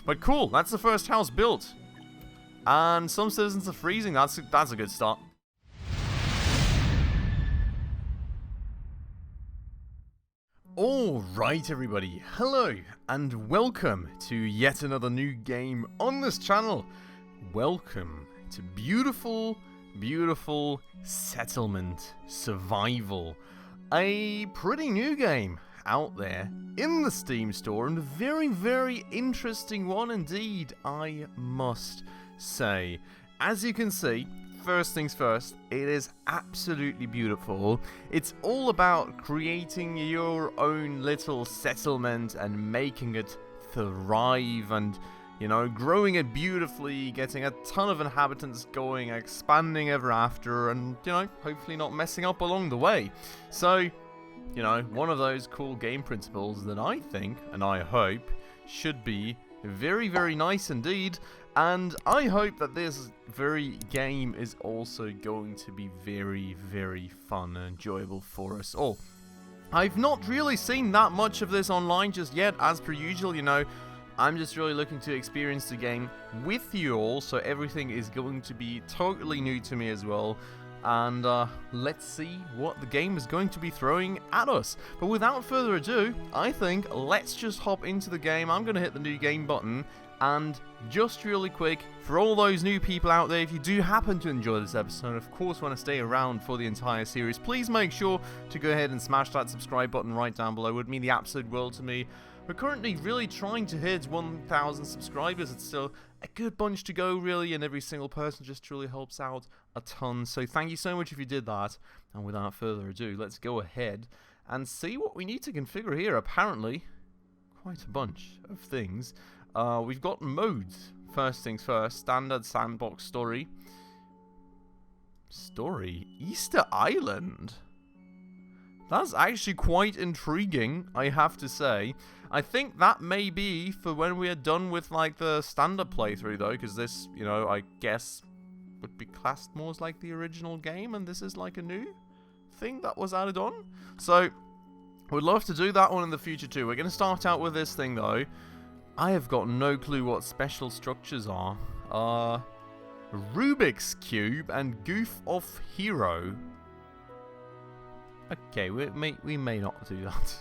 But cool, that's the first house built. And some citizens are freezing, that's a good start. Alright everybody, hello and welcome to yet another new game on this channel. Welcome to beautiful, beautiful Settlement Survival. A pretty new game out there in the Steam store, and a very, very interesting one indeed, I must say. As you can see, first things first, it is absolutely beautiful. It's all about creating your own little settlement and making it thrive and, you know, growing it beautifully, getting a ton of inhabitants going, expanding ever after, and, you know, hopefully not messing up along the way. So, you know, one of those cool game principles that I think, and I hope, should be very, very nice indeed. And I hope that this very game is also going to be very, very fun and enjoyable for us all. I've not really seen that much of this online just yet, as per usual, you know. I'm just really looking to experience the game with you all, so everything is going to be totally new to me as well. And let's see what the game is going to be throwing at us. But without further ado, I think let's just hop into the game. I'm going to hit the new game button. And just really quick, for all those new people out there, if you do happen to enjoy this episode, of course want to stay around for the entire series, please make sure to go ahead and smash that subscribe button right down below. It would mean the absolute world to me. We're currently really trying to hit 1,000 subscribers. It's still a good bunch to go, really, and every single person just truly helps out a ton. So thank you so much if you did that. And without further ado, let's go ahead and see what we need to configure here. Apparently, quite a bunch of things. We've got modes. First things first, standard sandbox story. Easter Island? That's actually quite intriguing, I have to say. I think that may be for when we are done with, like, the standard playthrough, though, because this, you know, I guess would be classed more as, like, the original game, and this is, like, a new thing that was added on. So, would love to do that one in the future, too. We're going to start out with this thing, though. I have got no clue what special structures are. Rubik's Cube and Goof Off Hero. Okay, we may not do that.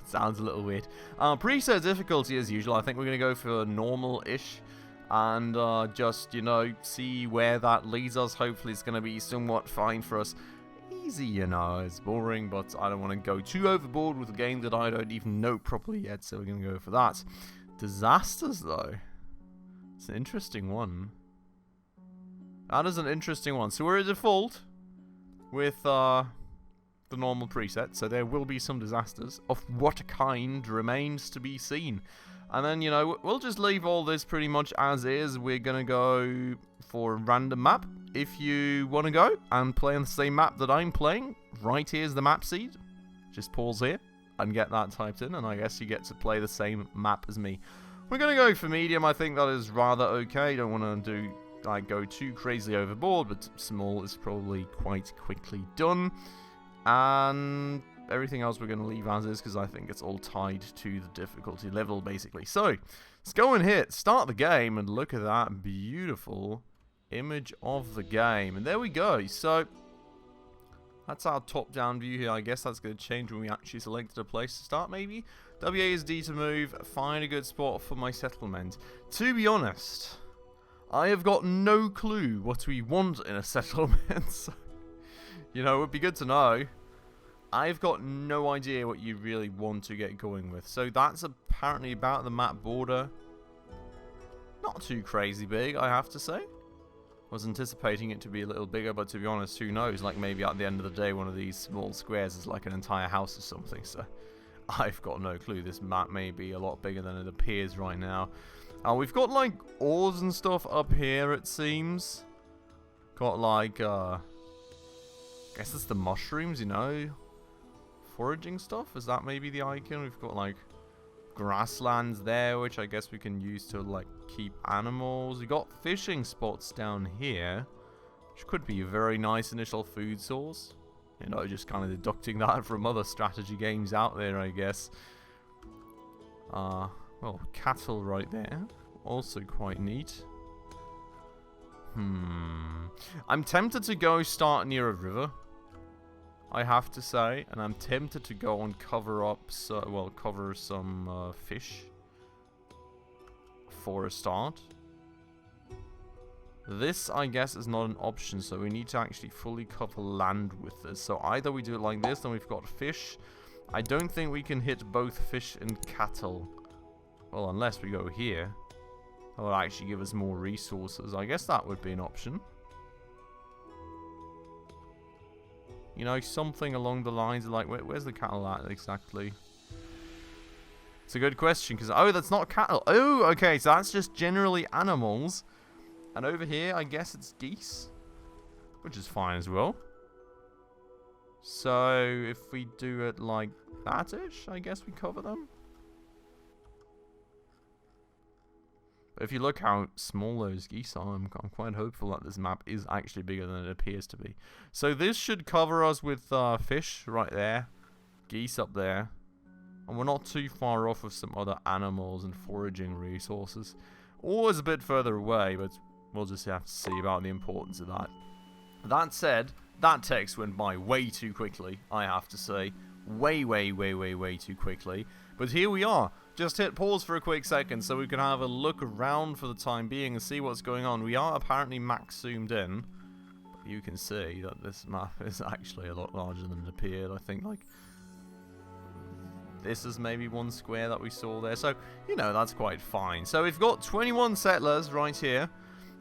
Sounds a little weird. Preset difficulty as usual. I think we're going to go for normal-ish. And just, you know, see where that leads us. Hopefully it's going to be somewhat fine for us. Easy, you know, it's boring, but I don't want to go too overboard with a game that I don't even know properly yet, so we're going to go for that. Disasters, though. It's an interesting one. That is an interesting one. So we're at default with the normal preset, so there will be some disasters. Of what kind remains to be seen. And then, you know, we'll just leave all this pretty much as is. We're going to go for a random map. If you want to go and play on the same map that I'm playing, right here's the map seed. Just pause here and get that typed in, and I guess you get to play the same map as me. We're going to go for medium. I think that is rather okay. Don't want to do, like, go too crazy overboard, but small is probably quite quickly done. And everything else we're going to leave as is, because I think it's all tied to the difficulty level, basically. So, let's go and start the game, and look at that beautiful image of the game. And there we go. So, that's our top-down view here. I guess that's going to change when we actually selected a place to start, maybe. WASD to move, find a good spot for my settlement. To be honest, I have got no clue what we want in a settlement. So, you know, it would be good to know. I've got no idea what you really want to get going with. So that's apparently about the map border. Not too crazy big, I have to say. I was anticipating it to be a little bigger, but to be honest, who knows? Like, maybe at the end of the day, one of these small squares is like an entire house or something. So I've got no clue. This map may be a lot bigger than it appears right now. We've got, like, ores and stuff up here, it seems. Got, like, I guess it's the mushrooms, you know? Foraging stuff? Is that maybe the icon? We've got, like, grasslands there, which I guess we can use to, like, keep animals. We got fishing spots down here, which could be a very nice initial food source. You know, just kind of deducting that from other strategy games out there, I guess. Well, cattle right there. Also quite neat. I'm tempted to go start near a river, I have to say, and I'm tempted to go and cover up, cover some fish for a start. This, I guess, is not an option, so we need to actually fully cover land with this. So either we do it like this, then we've got fish. I don't think we can hit both fish and cattle. Well, unless we go here. That would actually give us more resources. I guess that would be an option. You know, something along the lines of like, where's the cattle at exactly? It's a good question, because, oh, that's not cattle. Oh, okay, so that's just generally animals. And over here, I guess it's geese. Which is fine as well. So, if we do it like that-ish, I guess we cover them. But if you look how small those geese are, I'm quite hopeful that this map is actually bigger than it appears to be. So this should cover us with fish right there, geese up there, and we're not too far off of some other animals and foraging resources. Always a bit further away, but we'll just have to see about the importance of that. That said, that text went by way too quickly, I have to say. Way too quickly. But here we are. Just hit pause for a quick second so we can have a look around for the time being and see what's going on. We are apparently max zoomed in. But you can see that this map is actually a lot larger than it appeared. I think, like, this is maybe one square that we saw there. So, you know, that's quite fine. So we've got 21 settlers right here.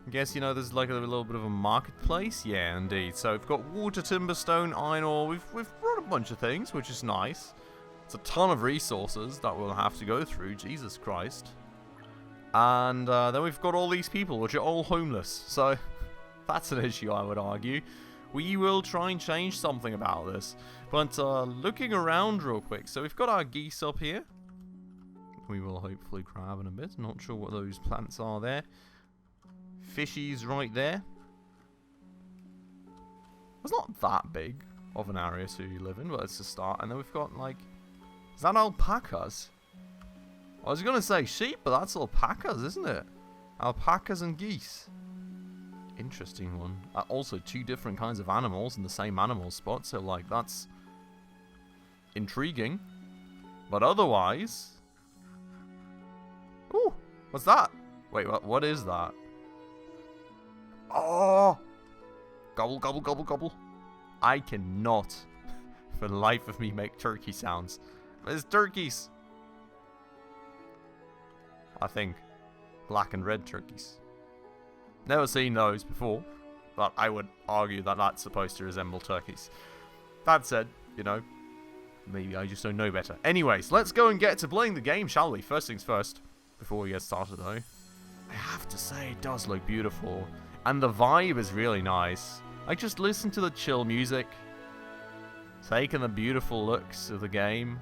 I guess, you know, there's like a little bit of a marketplace. Yeah, indeed. So we've got water, timber, stone, iron ore. We've brought a bunch of things, which is nice. It's a ton of resources that we'll have to go through. Jesus Christ. And then we've got all these people, which are all homeless. So that's an issue, I would argue. We will try and change something about this. But looking around real quick. So we've got our geese up here. We will hopefully grab in a bit. Not sure what those plants are there. Fishies right there. It's not that big of an area to live in, but it's a start. And then we've got, like, is that alpacas? I was going to say sheep, but that's alpacas, isn't it? Alpacas and geese. Interesting one. Also, two different kinds of animals in the same animal spot, so, like, that's intriguing. But otherwise... Ooh, what's that? Wait, what is that? Oh! Gobble, gobble, gobble, gobble. I cannot, for the life of me, make turkey sounds. There's turkeys. I think. Black and red turkeys. Never seen those before, but I would argue that that's supposed to resemble turkeys. That said, you know, maybe I just don't know better. Anyways, let's go and get to playing the game, shall we? First things first, before we get started though. I have to say, it does look beautiful. And the vibe is really nice. I just listen to the chill music, taking the beautiful looks of the game.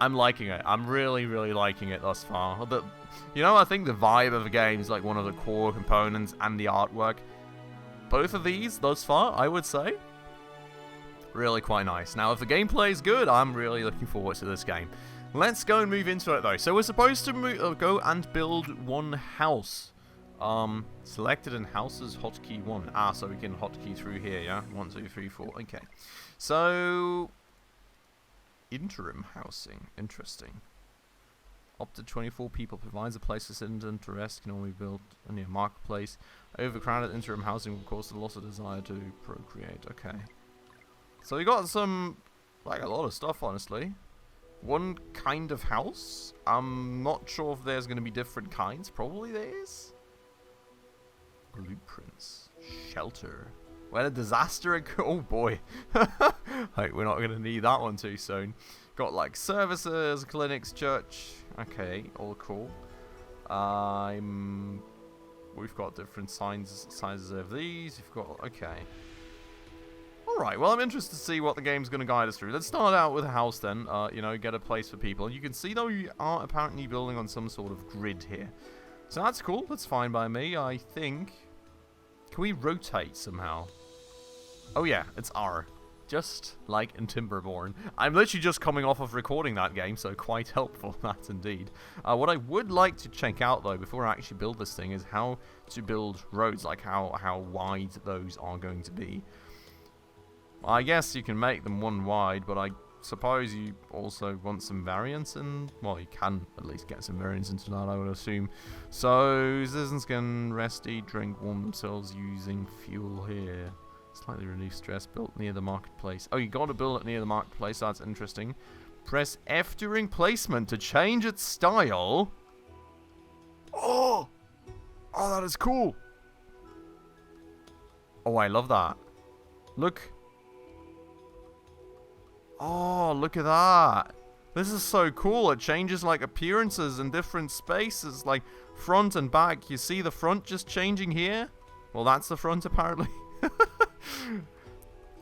I'm liking it. I'm really liking it thus far. You know, I think the vibe of the game is like one of the core components, and the artwork. Both of these, thus far, I would say, really quite nice. Now, if the gameplay is good, I'm really looking forward to this game. Let's go and move into it, though. So we're supposed to go and build one house. Selected in houses, hotkey 1. So we can hotkey through here, yeah? 1, 2, 3, 4. Okay. So, interim housing. Interesting. Up to 24 people. Provides a place to sit and to rest. Can only build near marketplace. Overcrowded interim housing will cause the loss of desire to procreate. Okay. So we got some, like, a lot of stuff, honestly. One kind of house. I'm not sure if there's going to be different kinds. Probably there is. Blueprints. Shelter. When a disaster occurs. Oh boy. Like, we're not going to need that one too soon. Got like services, clinics, church. Okay, all cool. We've got different sizes of these. We've got, okay. Alright, well, I'm interested to see what the game's going to guide us through. Let's start out with a house then. You know, get a place for people. You can see though we are apparently building on some sort of grid here. So that's cool. That's fine by me. I think... Can we rotate somehow? Oh yeah, it's R. just like in Timberborn. I'm literally just coming off of recording that game, so quite helpful, that indeed. What I would like to check out, though, before I actually build this thing, is how to build roads, like how wide those are going to be. I guess you can make them one wide, but I suppose you also want some variance in... Well, you can at least get some variance into that, I would assume. So, citizens can rest, eat, drink, warm themselves using fuel here. Slightly reduced stress, built near the marketplace. Oh, you got to build it near the marketplace, that's interesting. Press F during placement to change its style. Oh! Oh, that is cool! Oh, I love that. Look... Oh, look at that. This is so cool. It changes, like, appearances in different spaces, like front and back. You see the front just changing here? Well, that's the front, apparently.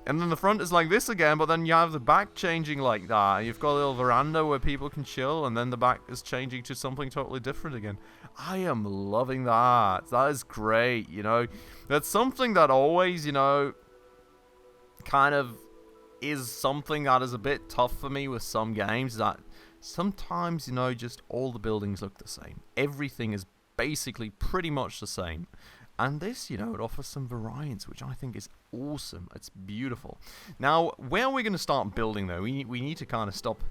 And then the front is like this again, but then you have the back changing like that. You've got a little veranda where people can chill, and then the back is changing to something totally different again. I am loving that. That is great, you know. That's something that always, you know, kind of is something that is a bit tough for me with some games, that sometimes, you know, just all the buildings look the same. Everything is basically pretty much the same. And this, you know, it offers some variance, which I think is awesome. It's beautiful. Now, where are we going to start building, though? We need to kind of stop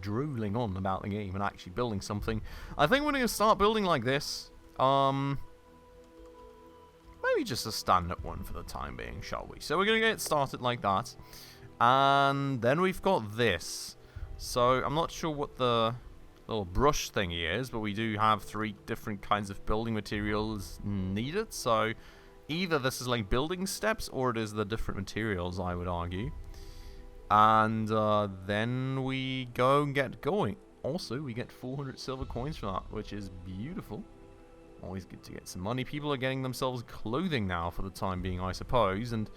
drooling on about the game and actually building something. I think we're going to start building like this. Maybe just a standard one for the time being, shall we? So we're going to get started like that. And then we've got this. So I'm not sure what the little brush thingy is, but we do have 3 different kinds of building materials needed. So either this is like building steps, or it is the different materials, I would argue. And then we go and get going. Also, we get 400 silver coins for that, which is beautiful. Always good to get some money. People are getting themselves clothing now for the time being, I suppose. And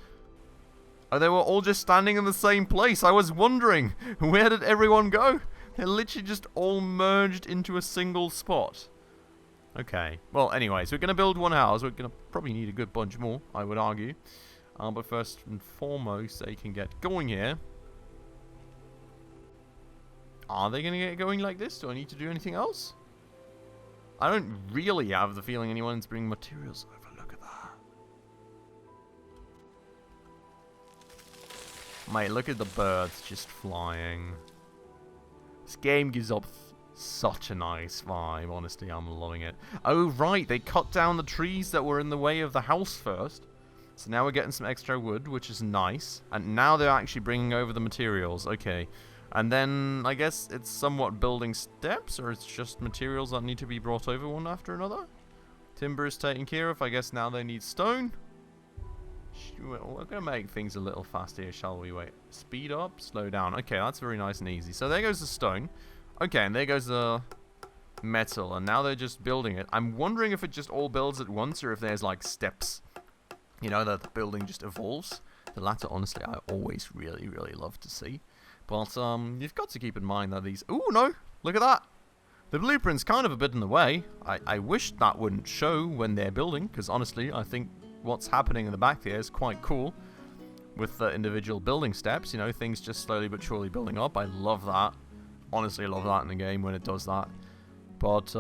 oh, they were all just standing in the same place. I was wondering, where did everyone go? They're literally just all merged into a single spot. Okay. Well, anyways, we're going to build one house. We're going to probably need a good bunch more, I would argue. But first and foremost, they can get going here. Are they going to get going like this? Do I need to do anything else? I don't really have the feeling anyone's bringing materials over. Look at that. Mate, look at the birds just flying. This game gives up such a nice vibe. Honestly, I'm loving it. Oh, right. They cut down the trees that were in the way of the house first. So now we're getting some extra wood, which is nice. And now they're actually bringing over the materials. Okay. And then, I guess it's somewhat building steps, or it's just materials that need to be brought over one after another? Timber is taken care of. I guess now they need stone. We're going to make things a little faster here, shall we? Wait. Speed up, slow down. Okay, that's very nice and easy. So there goes the stone. Okay, and there goes the metal. And now they're just building it. I'm wondering if it just all builds at once, or if there's, like, steps. You know, that the building just evolves. The latter, honestly, I always really, really love to see. But, you've got to keep in mind that these... Ooh, no! Look at that! The blueprint's kind of a bit in the way. I wish that wouldn't show when they're building, because honestly, I think what's happening in the back there is quite cool. With the individual building steps, you know, things just slowly but surely building up. I love that. Honestly, I love that in the game when it does that. But,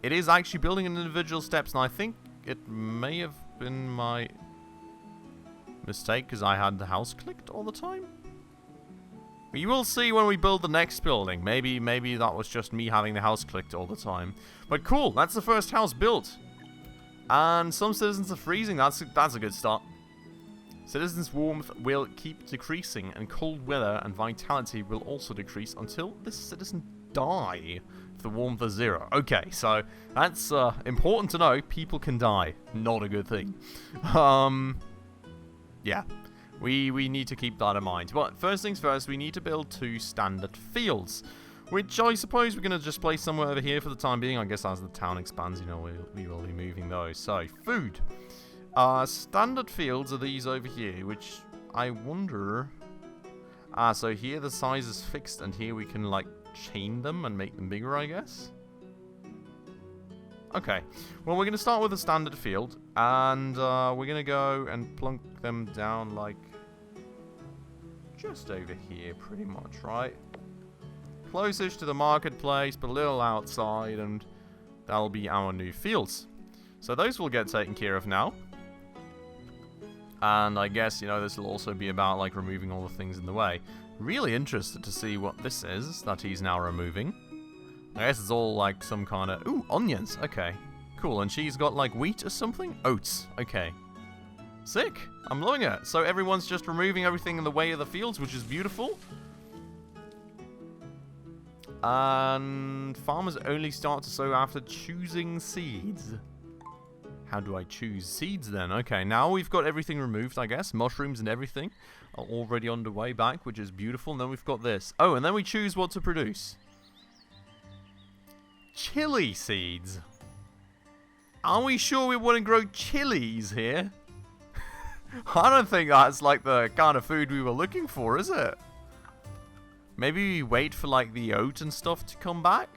it is actually building in individual steps, and I think it may have been my mistake, because I had the house clicked all the time. You will see when we build the next building. Maybe that was just me having the house clicked all the time. But cool, that's the first house built. And some citizens are freezing. That's a good start. Citizens' warmth will keep decreasing, and cold weather and vitality will also decrease until the citizen die. If the warmth is 0. Okay, so that's important to know. People can die. Not a good thing. Yeah. We need to keep that in mind. But first things first, we need to build 2 standard fields, which I suppose we're going to just place somewhere over here for the time being. I guess as the town expands, you know, we will be moving those. So, food. Standard fields are these over here, which I wonder... so here the size is fixed, and here we can, like, chain them and make them bigger, I guess. Okay, well, we're going to start with a standard field, and we're going to go and plunk them down like just over here, pretty much, right? Closest to the marketplace, but a little outside, and that'll be our new fields. So those will get taken care of now. And I guess, you know, this will also be about, like, removing all the things in the way. Really interested to see what this is that he's now removing. I guess it's all, like, some kind of... Ooh, onions. Okay. Cool. And she's got, like, wheat or something? Oats. Okay. Sick. I'm loving it. So everyone's just removing everything in the way of the fields, which is beautiful. And farmers only start to sow after choosing seeds. How do I choose seeds then? Okay, now we've got everything removed, I guess. Mushrooms and everything are already on the way back, which is beautiful. And then we've got this. Oh, and then we choose what to produce. Chili seeds. Are we sure we want to grow chilies here? I don't think that's like the kind of food we were looking for, is it? Maybe we wait for like the oat and stuff to come back?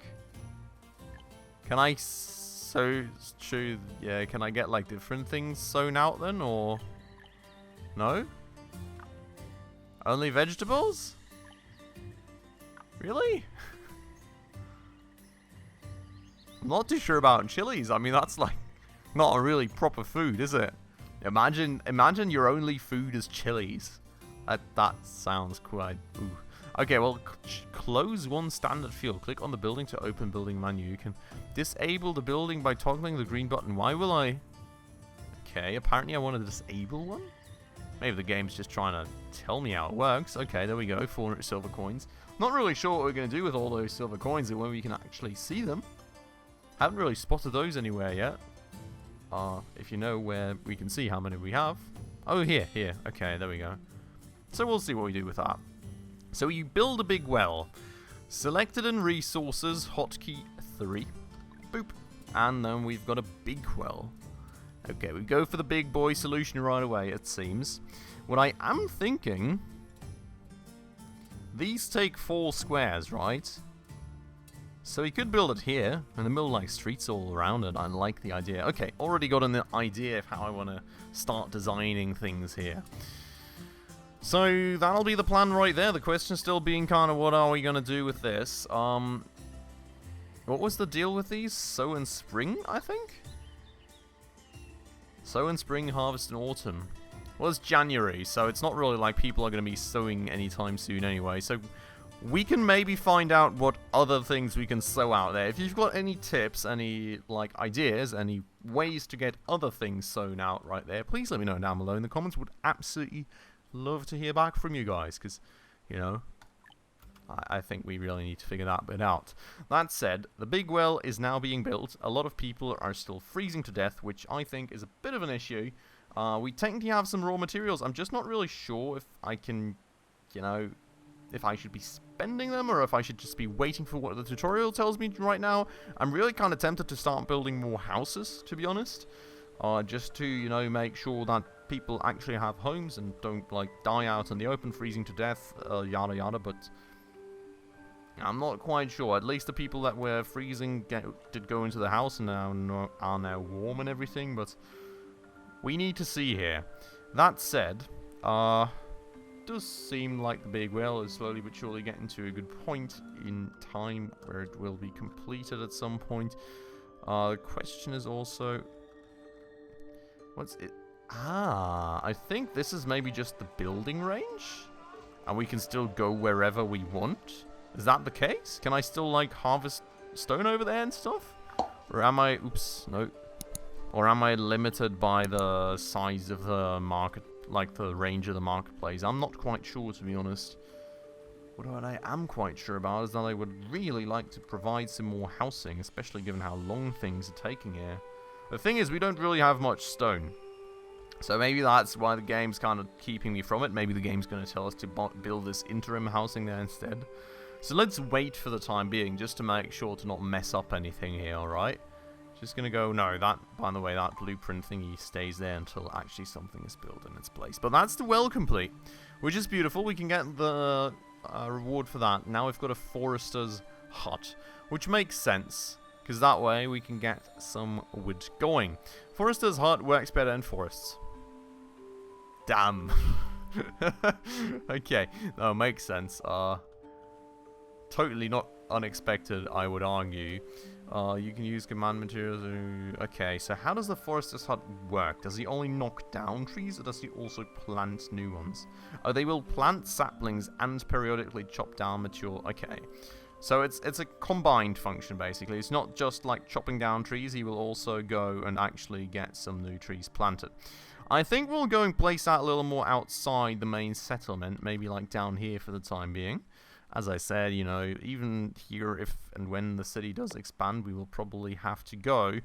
Can I yeah, can I get like different things sown out then, or no? Only vegetables? Really? I'm not too sure about chilies. I mean, that's like not a really proper food, is it? Imagine your only food is chilies. That sounds quite... Ooh. Okay, well, close one standard field. Click on the building to open building menu. You can disable the building by toggling the green button. Why will I... Okay, apparently I want to disable one? Maybe the game's just trying to tell me how it works. Okay, there we go. 400 silver coins. Not really sure what we're going to do with all those silver coins and when we can actually see them. Haven't really spotted those anywhere yet. If you know where we can see how many we have. Oh, here. Okay, there we go. So we'll see what we do with that. So you build a big well. Selected in resources, hotkey 3. Boop. And then we've got a big well. Okay, we go for the big boy solution right away, it seems. What I am thinking... These take 4 squares, right? So we could build it here, in the middle, like, streets all around it. I like the idea. Okay, already got an idea of how I want to start designing things here. So, that'll be the plan right there. The question still being kind of what are we going to do with this? What was the deal with these? Sow in spring, I think? Sow in spring, harvest in autumn. Well, it's January, so it's not really like people are going to be sowing anytime soon anyway. So, we can maybe find out what other things we can sow out there. If you've got any tips, any, like, ideas, any ways to get other things sown out right there, please let me know down below in the comments. Would absolutely love to hear back from you guys, because, you know, I think we really need to figure that bit out. That said, the big well is now being built. A lot of people are still freezing to death, which I think is a bit of an issue. We technically have some raw materials. I'm just not really sure if I can, you know, if I should be spending them or if I should just be waiting for what the tutorial tells me right now. I'm really kind of tempted to start building more houses, to be honest. Just to, you know, make sure that people actually have homes and don't, like, die out in the open, freezing to death, yada yada, but I'm not quite sure. At least the people that were freezing did go into the house and are now warm and everything, but we need to see here. That said, does seem like the big well is slowly but surely getting to a good point in time where it will be completed at some point. The question is also... What's it? Ah, I think this is maybe just the building range? And we can still go wherever we want? Is that the case? Can I still, like, harvest stone over there and stuff? Or am I... Oops, no. Or am I limited by the size of the market, like the range of the marketplace? I'm not quite sure, to be honest. What I am quite sure about is that I would really like to provide some more housing, especially given how long things are taking here. The thing is, we don't really have much stone. So maybe that's why the game's kind of keeping me from it. Maybe the game's going to tell us to build this interim housing there instead. So let's wait for the time being, just to make sure to not mess up anything here, alright? Just going to go, no, that, by the way, that blueprint thingy stays there until actually something is built in its place. But that's the well complete, which is beautiful. We can get the reward for that. Now we've got a forester's hut, which makes sense, because that way we can get some wood going. Forester's hut works better in forests. Damn. Okay, no, makes sense. Totally not unexpected, I would argue. You can use command materials. Okay, so how does the forester's hut work? Does he only knock down trees, or does he also plant new ones? Oh, they will plant saplings and periodically chop down mature. Okay, so it's a combined function basically. It's not just like chopping down trees. He will also go and actually get some new trees planted. I think we'll go and place that a little more outside the main settlement, maybe like down here for the time being. As I said, you know, even here, if and when the city does expand, we will probably have to go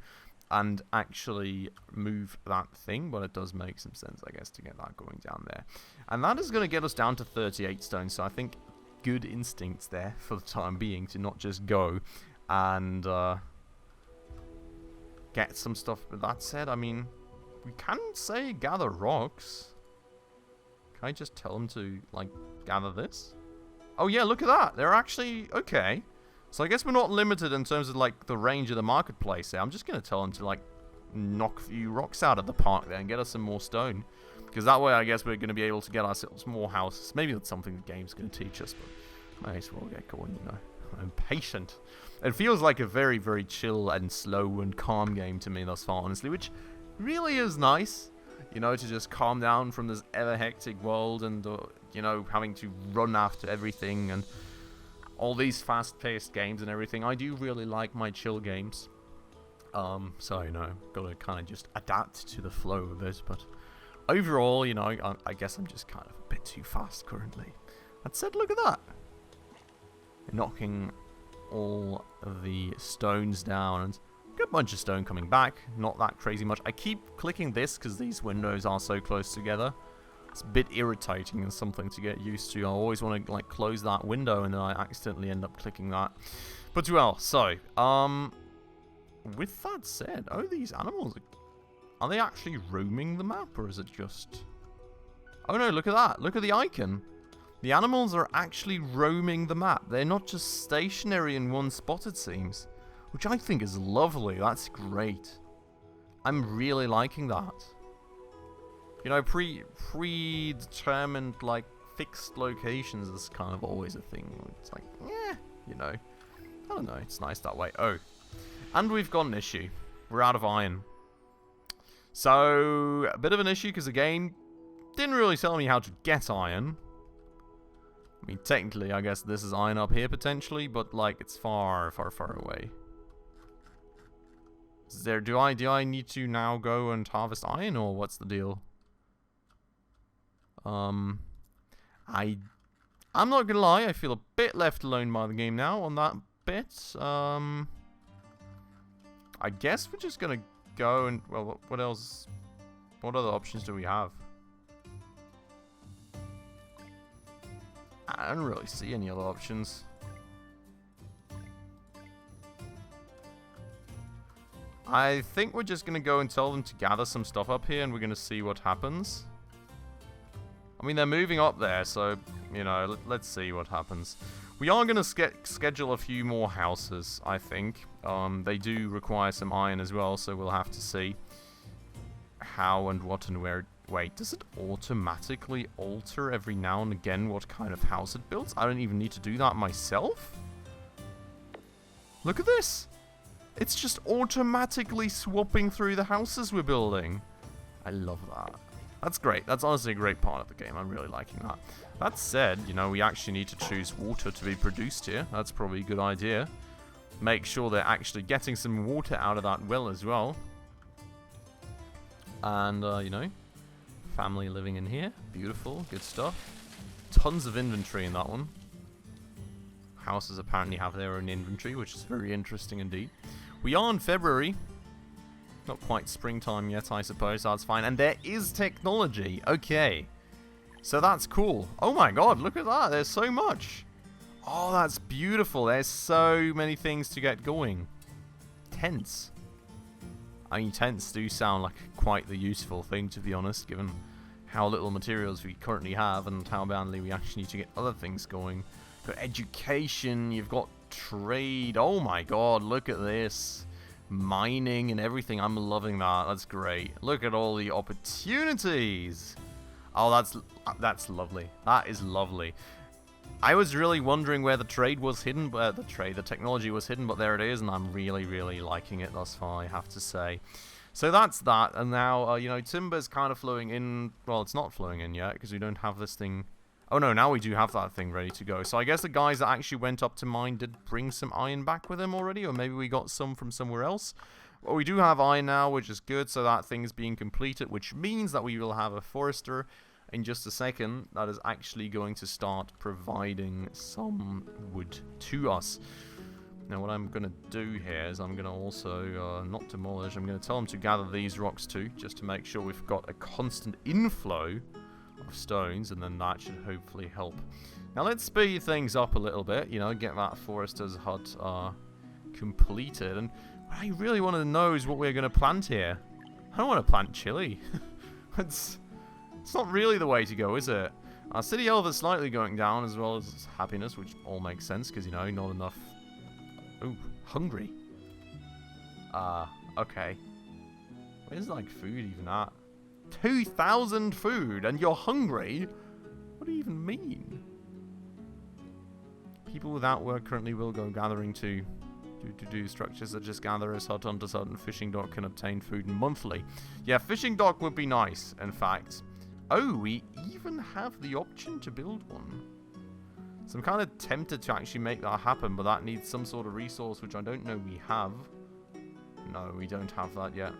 and actually move that thing, but it does make some sense, I guess, to get that going down there. And that is going to get us down to 38 stone, so I think good instincts there for the time being to not just go and get some stuff. But that said, I mean, we can say gather rocks. Can I just tell them to, like, gather this? Oh yeah, look at that. They're actually okay. So I guess we're not limited in terms of like the range of the marketplace there. I'm just going to tell them to like knock a few rocks out of the park there and get us some more stone. Because that way I guess we're going to be able to get ourselves more houses. Maybe that's something the game's going to teach us, but may as well get going, you know. I'm patient. It feels like a very, very chill and slow and calm game to me thus far, honestly, which really is nice. You know, to just calm down from this ever-hectic world and, you know, having to run after everything and all these fast-paced games and everything. I do really like my chill games. So, you know, got to kind of just adapt to the flow of it. But overall, you know, I guess I'm just kind of a bit too fast currently. That said, look at that. Knocking all of the stones down and good bunch of stone coming back, not that crazy much. I keep clicking this because these windows are so close together. It's a bit irritating and something to get used to. I always want to like close that window and then I accidentally end up clicking that. But well, so, with that said, oh, these animals, are they actually roaming the map or is it just... Oh no, look at that. Look at the icon. The animals are actually roaming the map. They're not just stationary in one spot, it seems. Which I think is lovely. That's great. I'm really liking that. You know, predetermined, like, fixed locations is kind of always a thing. It's like, yeah, you know. I don't know. It's nice that way. Oh. And we've got an issue. We're out of iron. So, a bit of an issue because the game didn't really tell me how to get iron. I mean, technically, I guess this is iron up here potentially, but, like, it's far, far, far away. Is there, do I need to now go and harvest iron, or what's the deal? I'm not gonna lie, I feel a bit left alone by the game now on that bit. I guess we're just gonna go and, well, what else? What other options do we have? I don't really see any other options. I think we're just going to go and tell them to gather some stuff up here and we're going to see what happens. I mean, they're moving up there, so, you know, let's see what happens. We are going to schedule a few more houses, I think. They do require some iron as well, so we'll have to see how and what and where. Wait, does it automatically alter every now and again what kind of house it builds? I don't even need to do that myself? Look at this! It's just automatically swapping through the houses we're building. I love that. That's great. That's honestly a great part of the game. I'm really liking that. That said, you know, we actually need to choose water to be produced here. That's probably a good idea. Make sure they're actually getting some water out of that well as well. And, you know, family living in here. Beautiful. Good stuff. Tons of inventory in that one. Houses apparently have their own inventory, which is very interesting indeed. We are in February. Not quite springtime yet, I suppose. That's fine. And there is technology. Okay. So that's cool. Oh my god, look at that. There's so much. Oh, that's beautiful. There's so many things to get going. Tents. I mean, tents do sound like quite the useful thing, to be honest, given how little materials we currently have and how badly we actually need to get other things going. You've got education, you've got trade. Oh my god, look at this. Mining and everything. I'm loving that. That's great. Look at all the opportunities. Oh, that's lovely. That is lovely. I was really wondering where the trade was hidden, but the technology was hidden, but there it is, and I'm really, really liking it thus far, I have to say. So that's that, and now, you know, timber's kind of flowing in. Well, it's not flowing in yet, because we don't have this thing. Oh no, now we do have that thing ready to go. So I guess the guys that actually went up to mine did bring some iron back with them already, or maybe we got some from somewhere else. Well, we do have iron now, which is good, so that thing's being completed, which means that we will have a forester in just a second that is actually going to start providing some wood to us. Now what I'm going to do here is I'm going to also, not demolish, I'm going to tell them to gather these rocks too, just to make sure we've got a constant inflow of stones, and then that should hopefully help. Now let's speed things up a little bit, you know, get that forester's hut completed. And what I really want to know is what we're going to plant here. I don't want to plant chili. It's not really the way to go, is it? Our city health is slightly going down, as well as happiness, which all makes sense, because, you know, not enough... Ooh, hungry. Okay. Where's, like, food even at? 2,000 food, and you're hungry? What do you even mean? People without work currently will go gathering to structures that just gather as hut onto hut, and fishing dock can obtain food monthly. Yeah, fishing dock would be nice, in fact. Oh, we even have the option to build one. So I'm kind of tempted to actually make that happen, but that needs some sort of resource, which I don't know we have. No, we don't have that yet.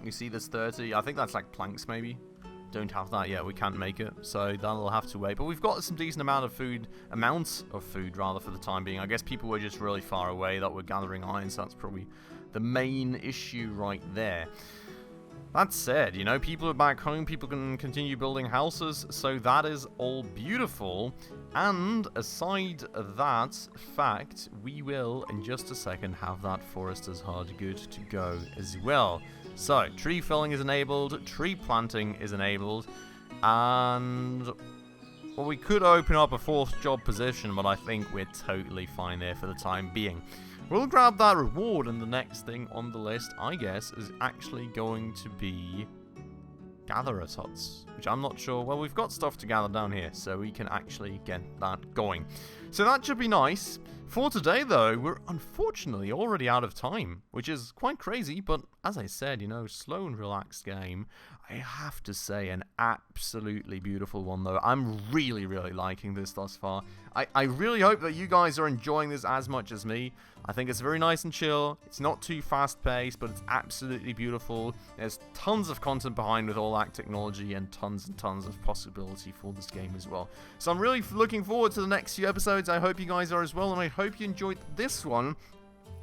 You see there's 30, I think that's like planks maybe. Don't have that yet, we can't make it, so that'll have to wait. But we've got some decent amounts of food rather, for the time being. I guess people were just really far away that were gathering iron, so that's probably the main issue right there. That said, you know, people are back home, people can continue building houses, so that is all beautiful. And aside that fact, we will, in just a second, have that forester's hut good to go as well. So, tree felling is enabled, tree planting is enabled, and... well, we could open up a 4th job position, but I think we're totally fine there for the time being. We'll grab that reward, and the next thing on the list, I guess, is actually going to be gatherers' huts, which I'm not sure. Well, we've got stuff to gather down here, so we can actually get that going. So that should be nice. For today, though, we're unfortunately already out of time, which is quite crazy, but as I said, you know, slow and relaxed game. I have to say, an absolutely beautiful one, though. I'm really, really liking this thus far. I really hope that you guys are enjoying this as much as me. I think it's very nice and chill. It's not too fast-paced, but it's absolutely beautiful. There's tons of content behind with all that technology, and tons of possibility for this game as well. So I'm really looking forward to the next few episodes. I hope you guys are as well, and I hope you enjoyed this one.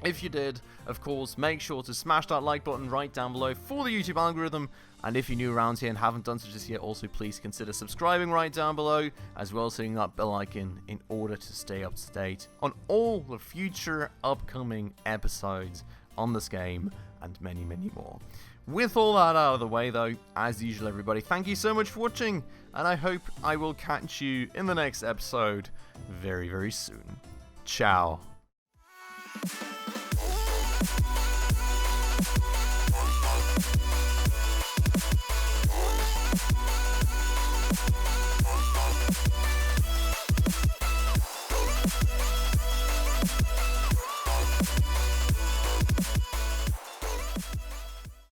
If you did, of course, make sure to smash that like button right down below for the YouTube algorithm. And if you're new around here and haven't done so just yet, also please consider subscribing right down below, as well as hitting that bell icon in order to stay up to date on all the future upcoming episodes on this game and many, many more. With all that out of the way, though, as usual, everybody, thank you so much for watching, and I hope I will catch you in the next episode very, very soon. Ciao.